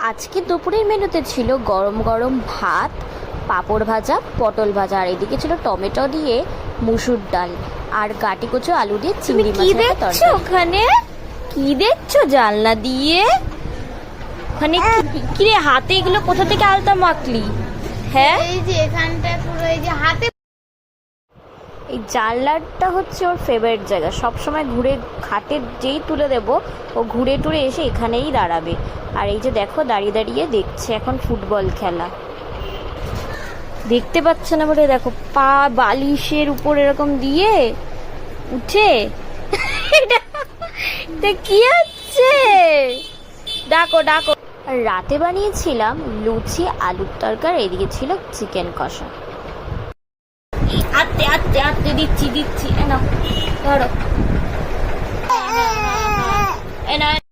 আজকে দুপুরের মেনুতে ছিল গরম গরম ভাত, পাঁপড় ভাজা, পটল ভাজা, আর এদিকে ছিল টমেটো দিয়ে মুসুর ডাল আর গাটি কচু আলু দিয়ে চিংড়ি মাছের কি দেখছো ওখানে? কি দেখছো জানলা দিয়ে? ওখানে কি রে, হাতে এগুলো কোথা থেকে আলতা মাখলি? হ্যাঁ, এই যে এখানটা পুরো এই যে হাতে। এই জানলাটা হচ্ছে ওর ফেভারিট জায়গা, সবসময় ঘুরে খাটে যেই তুলে দেব ও ঘুরে টুরে এসে এখানেই দাঁড়াবে। আর এই যে দেখো দাঁড়িয়ে দাঁড়িয়ে দেখছে এখন ফুটবল খেলা। দেখতে পাচ্ছে না বলে দেখো পা বালিশের উপর এরকম দিয়ে উঠে এটা কি হচ্ছে? ডাকো ডাকো। আর রাতে বানিয়েছিলাম লুচি, আলুর তরকারি, এদিকে ছিল চিকেন কষা। আত্তে আত্তে আত্তে দিচ্ছি দিচ্ছি, এ নাও ধরো, এ নাও।